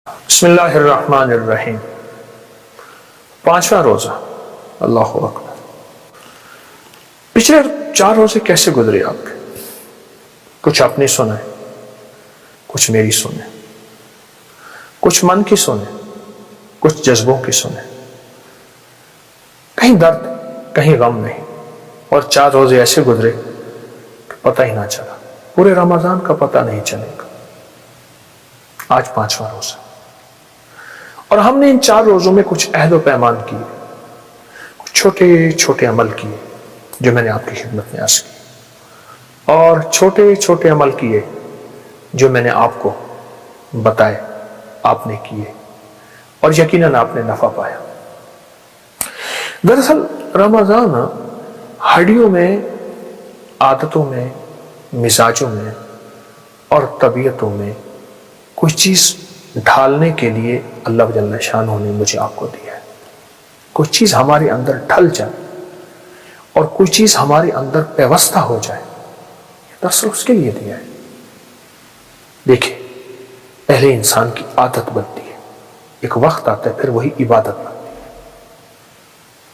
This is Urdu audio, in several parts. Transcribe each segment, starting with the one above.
بسم اللہ الرحمن الرحیم۔ پانچواں روزہ۔ اللہ اکبر۔ پچھلے 4 روزے کیسے گزرے آپ کے؟ کچھ اپنی سنیں، کچھ میری سنیں، کچھ من کی سنیں، کچھ جذبوں کی سنیں۔ کہیں درد، کہیں غم نہیں، اور 4 روزے ایسے گزرے کہ پتہ ہی نہ چلا، پورے رمضان کا پتہ نہیں چلے گا۔ آج 5واں روزہ، اور ہم نے ان 4 روزوں میں کچھ عہد و پیمان کیے، کچھ چھوٹے چھوٹے عمل کیے جو میں نے آپ کی خدمت میں عرض کی، اور چھوٹے چھوٹے عمل کیے جو میں نے آپ کو بتائے، آپ نے کیے، اور یقیناً آپ نے نفع پایا۔ دراصل رمضان ہڈیوں میں، عادتوں میں، مزاجوں میں اور طبیعتوں میں کوئی چیز ڈھالنے کے لیے اللہ جل شانہ نے مجھے آپ کو دیا ہے۔ کوئی چیز ہمارے اندر ڈھل جائے اور کوئی چیز ہمارے اندر پیوستہ ہو جائے، دراصل اس کے لیے دیا ہے۔ دیکھیں، پہلے انسان کی عادت بنتی ہے، ایک وقت آتا ہے پھر وہی عبادت بنتی ہے۔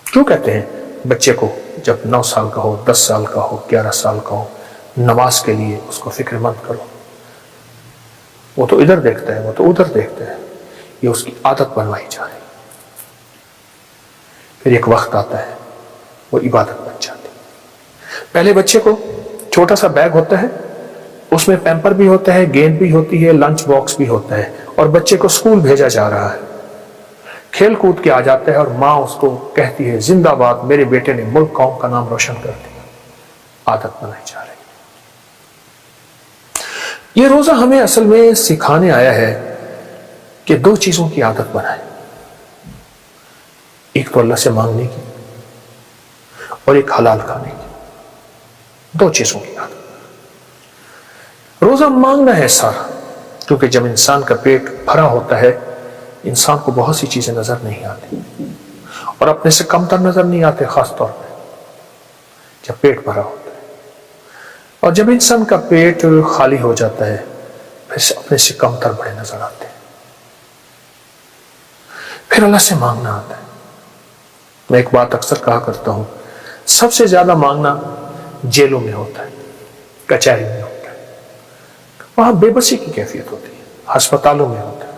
کیوں کہتے ہیں بچے کو جب 9 سال کا ہو، 10 سال کا ہو، 11 سال کا ہو، نماز کے لیے اس کو فکر مند کرو؟ وہ تو ادھر دیکھتا ہے، وہ تو ادھر دیکھتا ہے، یہ اس کی عادت بنوائی جا رہی ہے۔ پھر ایک وقت آتا ہے وہ عبادت بن جاتی ہے۔ پہلے بچے کو چھوٹا سا بیگ ہوتا ہے، اس میں پیمپر بھی ہوتا ہے، گیند بھی ہوتی ہے، لنچ باکس بھی ہوتا ہے، اور بچے کو اسکول بھیجا جا رہا ہے۔ کھیل کود کے آ جاتا ہے اور ماں اس کو کہتی ہے زندہ باد، میرے بیٹے نے ملک قوم کا نام روشن کر دیا۔ عادت بنائی جا رہی ہے۔ یہ روزہ ہمیں اصل میں سکھانے آیا ہے کہ 2 چیزوں کی عادت بنائیں، ایک تو اللہ سے مانگنے کی اور ایک حلال کھانے کی۔ 2 چیزوں کی عادت۔ روزہ مانگنا ہے سارا، کیونکہ جب انسان کا پیٹ بھرا ہوتا ہے انسان کو بہت سی چیزیں نظر نہیں آتی، اور اپنے سے کم تر نظر نہیں آتے، خاص طور پہ جب پیٹ بھرا ہوتا ہے۔ اور جب انسان کا پیٹ خالی ہو جاتا ہے پھر اپنے سے کم تر بڑے نظر آتے ہیں۔ پھر اللہ سے مانگنا آتا ہے۔ میں ایک بات اکثر کہا کرتا ہوں، سب سے زیادہ مانگنا جیلوں میں ہوتا ہے، کچہری میں ہوتا ہے، وہاں بے بسی کی کیفیت ہوتی ہے، ہسپتالوں میں ہوتا ہے۔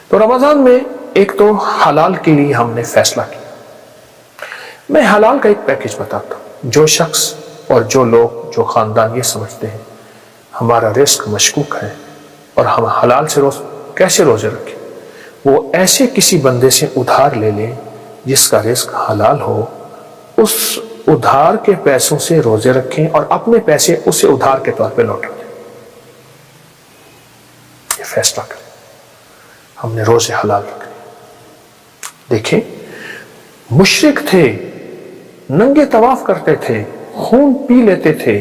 تو رمضان میں ایک تو حلال کے لیے ہم نے فیصلہ کیا۔ میں حلال کا ایک پیکج بتاتا ہوں۔ جو شخص اور جو لوگ، جو خاندان یہ سمجھتے ہیں ہمارا رزق مشکوک ہے اور ہم حلال سے کیسے روزے رکھیں، وہ ایسے کسی بندے سے ادھار لے لیں جس کا رزق حلال ہو، اس ادھار کے پیسوں سے روزے رکھیں اور اپنے پیسے اسے ادھار کے طور پہ لوٹا دیں۔ یہ فیصلہ کریں، ہم نے روزے حلال رکھنے۔ دیکھیں، مشرک تھے، ننگے طواف کرتے تھے، خون پی لیتے تھے،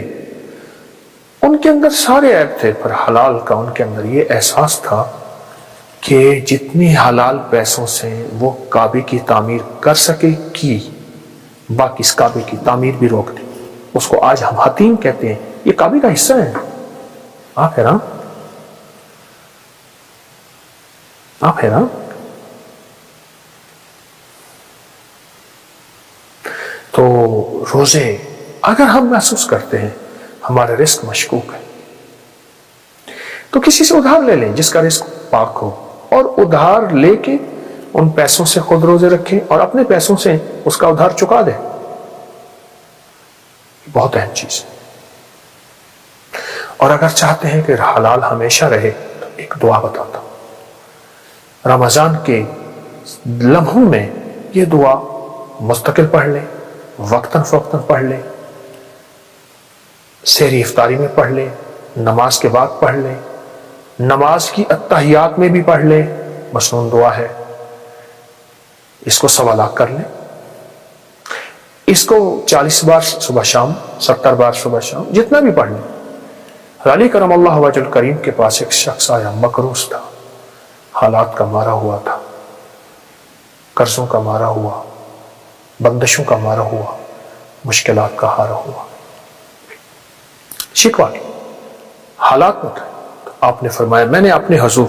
ان کے اندر سارے عیب تھے، پر حلال کا ان کے اندر یہ احساس تھا کہ جتنی حلال پیسوں سے وہ کعبے کی تعمیر کر سکے کی، باقی اس کعبے کی تعمیر بھی روک دی۔ اس کو آج ہم حتیم کہتے ہیں، یہ کعبے کا حصہ ہے۔ آپ حیران، آپ حیران۔ تو روزے اگر ہم محسوس کرتے ہیں ہمارا رزق مشکوک ہے تو کسی سے ادھار لے لیں جس کا رزق پاک ہو، اور ادھار لے کے ان پیسوں سے خود روزے رکھیں اور اپنے پیسوں سے اس کا ادھار چکا دیں۔ بہت اہم چیز ہے۔ اور اگر چاہتے ہیں کہ حلال ہمیشہ رہے تو ایک دعا بتاتا ہوں۔ رمضان کے لمحوں میں یہ دعا مستقل پڑھ لیں، وقتاً فوقتاً پڑھ لیں، سحری افطاری میں پڑھ لیں، نماز کے بعد پڑھ لیں، نماز کی اتحیات میں بھی پڑھ لیں، مسنون دعا ہے۔ اس کو 1.25 لاکھ کر لیں، اس کو 40 بار صبح شام، 70 بار صبح شام، جتنا بھی پڑھ لیں۔ علی کرم اللہ وجہ الکریم کے پاس ایک شخص آیا، مقروض تھا، حالات کا مارا ہوا تھا، قرضوں کا مارا ہوا، بندشوں کا مارا ہوا، مشکلات کا ہارا ہوا، شکوہ کی حالات میں تھا۔ آپ نے فرمایا، میں نے اپنے حضور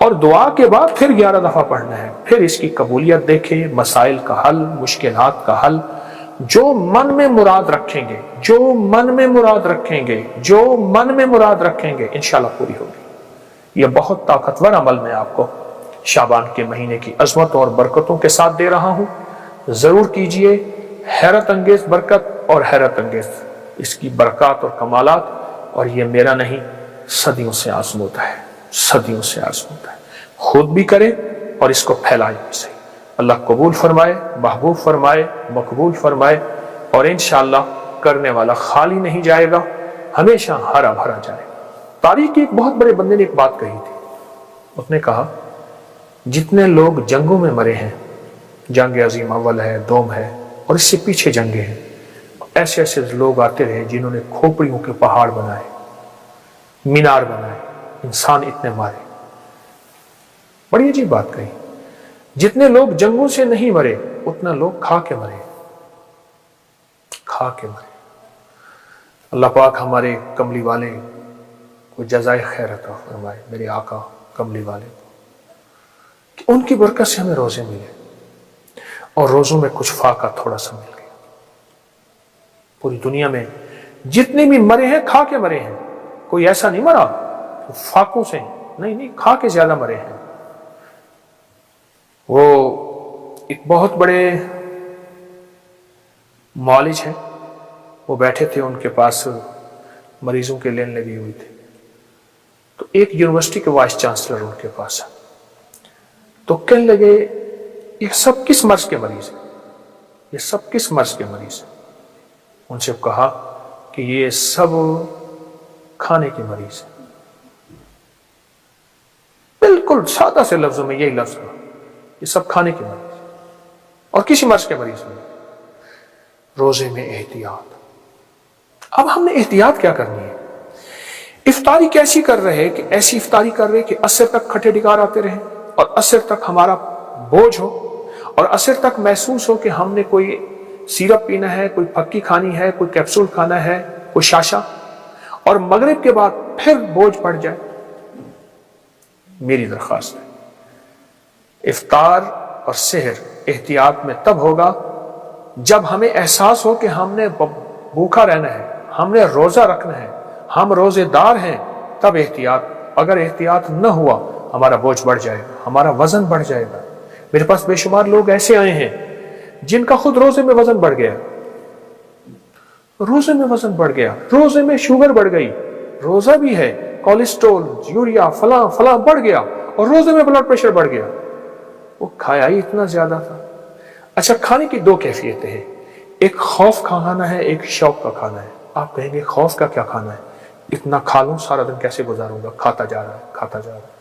اور دعا کے بعد پھر 11 دفعہ پڑھنا ہے. پھر اس کی قبولیت دیکھیں، مسائل کا حل، مشکلات کا حل. جو من میں مراد رکھیں گے، جو من میں مراد رکھیں گے، جو من میں مراد رکھیں گے، انشاءاللہ پوری ہوگی. یہ بہت طاقتور عمل میں آپ کو شعبان کے مہینے کی عظمت اور برکتوں کے ساتھ دے رہا ہوں. ضرور کیجئے. حیرت انگیز برکت اور حیرت انگیز اس کی برکات اور کمالات. اور یہ میرا نہیں، صدیوں سے آزمودہ ہے، صدیوں سے آزمودہ ہے. خود بھی کریں اور اس کو پھیلائیں بھی صحیح. اللہ قبول فرمائے، محبوب فرمائے، مقبول فرمائے. اور انشاءاللہ کرنے والا خالی نہیں جائے گا، ہمیشہ ہرا بھرا جائے گا. تاریخ کے ایک بہت بڑے بندے نے ایک بات کہی تھی. اس نے کہا جتنے لوگ جنگوں میں مرے ہیں، جنگ عظیم اول ہے، دوم ہے، اور اس سے پیچھے جنگیں ہیں، ایسے ایسے لوگ آتے رہے جنہوں نے کھوپڑیوں کے پہاڑ بنائے، مینار بنائے، انسان اتنے مارے. بڑی عجیب بات کہی. جتنے لوگ جنگوں سے نہیں مرے اتنا لوگ کھا کے مرے، کھا کے مرے. اللہ پاک ہمارے کملی والے کو جزائے خیر عطا فرمائے، میرے آقا کملی والے کو، کہ ان کی برکت سے ہمیں روزے ملے اور روزوں میں کچھ فاقہ تھوڑا سا مل گیا. پوری دنیا میں جتنے بھی مرے ہیں کھا کے مرے ہیں. کوئی ایسا نہیں مرا فاقوں سے، نہیں، کھا کے زیادہ مرے ہیں. وہ ایک بہت بڑے معالج ہیں، وہ بیٹھے تھے، ان کے پاس مریضوں کے لین لگی ہوئی تھی. تو ایک یونیورسٹی کے وائس چانسلر ان کے پاس ہے. تو کہنے لگے یہ سب کس مرض کے مریض ہیں، یہ سب کس مرض کے مریض ہیں. ان سے کہا کہ یہ سب کھانے کے مریض ہیں. بالکل سادہ سے لفظوں میں یہی لفظ کہا، یہ سب کھانے کے مریض ہیں اور کسی مرض کے مریض نہیں. روزے میں احتیاط. اب ہم نے احتیاط کیا کرنی ہے؟ افطاری کیسی کر رہے کہ ایسی افطاری کر رہے کہ عصر تک کھٹے ڈگار آتے رہیں اور عصر تک ہمارا بوجھ ہو اور عصر تک محسوس ہو کہ ہم نے کوئی سیرپ پینا ہے، کوئی پھکی کھانی ہے، کوئی کیپسول کھانا ہے، کوئی شاشا، اور مغرب کے بعد پھر بوجھ پڑ جائے. میری درخواست ہے افطار اور سحر احتیاط میں تب ہوگا جب ہمیں احساس ہو کہ ہم نے بھوکا رہنا ہے، ہم نے روزہ رکھنا ہے، ہم روزے دار ہیں. تب احتیاط. اگر احتیاط نہ ہوا ہمارا بوجھ بڑھ جائے گا، ہمارا وزن بڑھ جائے گا. میرے پاس بے شمار لوگ ایسے آئے ہیں جن کا خود روزے میں وزن بڑھ گیا، روزے میں وزن بڑھ گیا، روزے میں شوگر بڑھ گئی، روزہ بھی ہے، کولیسٹرول، یوریا، فلاں فلاں بڑھ گیا، اور روزے میں بلڈ پریشر بڑھ گیا. وہ کھایا ہی اتنا زیادہ تھا. اچھا، کھانے کی دو کیفیتیں ہیں، ایک خوف کا کھانا ہے، ایک شوق کا کھانا ہے. آپ کہیں گے خوف کا کیا کھانا ہے؟ اتنا کھا لوں سارا دن کیسے گزاروں گا، کھاتا جا رہا ہے، کھاتا جا رہا ہے.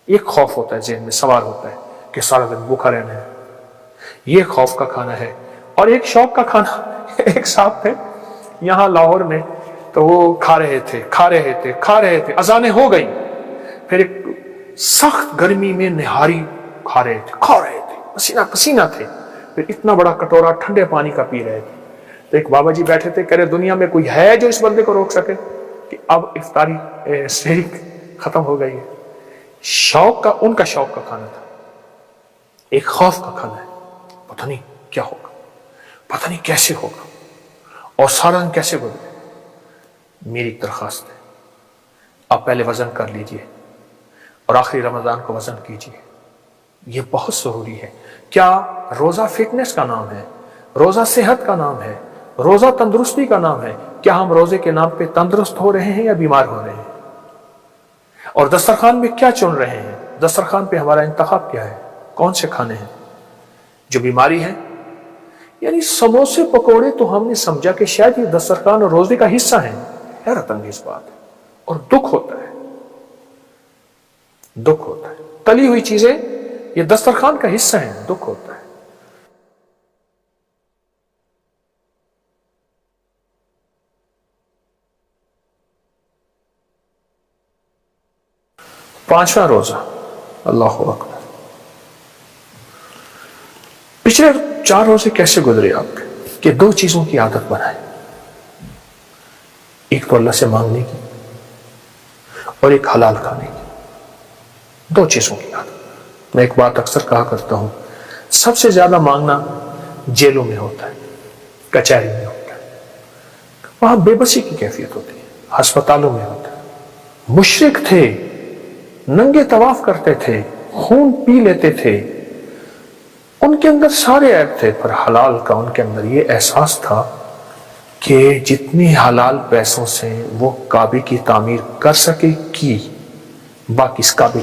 ایک خوف ہوتا ہے ذہن میں سوار ہوتا ہے کہ سارا دن بھوکا رہنا ہے، یہ خوف کا کھانا ہے. اور ایک شوق کا کھانا. ایک صاحب تھے یہاں لاہور میں، تو وہ کھا رہے تھے، اذانیں ہو گئی، پھر ایک سخت گرمی میں نہاری کھا رہے تھے، پسینہ پسینہ تھے، پھر اتنا بڑا کٹورا ٹھنڈے پانی کا پی رہے تھے. تو ایک بابا جی بیٹھے تھے، کہہ رہے دنیا میں کوئی ہے جو اس بندے کو روک سکے کہ اب افطاری سحری ختم ہو گئی ہے. شوق کا، ان کا شوق کا کھانا تھا. ایک خوف کا کھانا ہے، پتہ نہیں کیا ہوگا، پتہ نہیں کیسے ہوگا، اور سارا دن کیسے گزرے. میری درخواست ہے آپ پہلے وزن کر لیجئے اور آخری رمضان کو وزن کیجئے. یہ بہت ضروری ہے. کیا روزہ فٹنس کا نام ہے؟ روزہ صحت کا نام ہے؟ روزہ تندرستی کا نام ہے؟ کیا ہم روزے کے نام پہ تندرست ہو رہے ہیں یا بیمار ہو رہے ہیں؟ اور دسترخوان میں کیا چن رہے ہیں؟ دسترخوان پہ ہمارا انتخاب کیا ہے؟ کون سے کھانے ہیں؟ جو بیماری ہے، یعنی سموسے پکوڑے تو ہم نے سمجھا کہ شاید یہ دسترخوان اور روزے کا حصہ ہیں. حیرت انگیز بات ہے. اور دکھ ہوتا ہے، دکھ ہوتا ہے. تلی ہوئی چیزیں یہ دسترخوان کا حصہ ہیں، دکھ ہوتا ہے. پانچواں روزہ. اللہ اکبر. پچھلے 4 روزے کیسے گزرے آپ کے کہ 2 چیزوں کی عادت بنائیں. ایک تو اللہ سے مانگنے کی اور ایک حلال کھانے کی. دو چیزوں کی عادت. میں ایک بات اکثر کہا کرتا ہوں، سب سے زیادہ مانگنا جیلوں میں ہوتا ہے، کچہری میں ہوتا ہے، وہاں بے بسی کی کیفیت ہوتی ہے، ہسپتالوں میں ہوتا ہے. مشرک تھے، ننگے طواف کرتے تھے، خون پی لیتے تھے، ان کے اندر سارے عیب تھے، پر حلال کا ان کے اندر یہ احساس تھا کہ جتنی حلال پیسوں سے وہ کعبے کی تعمیر کر سکے کی، باقی اس کعبے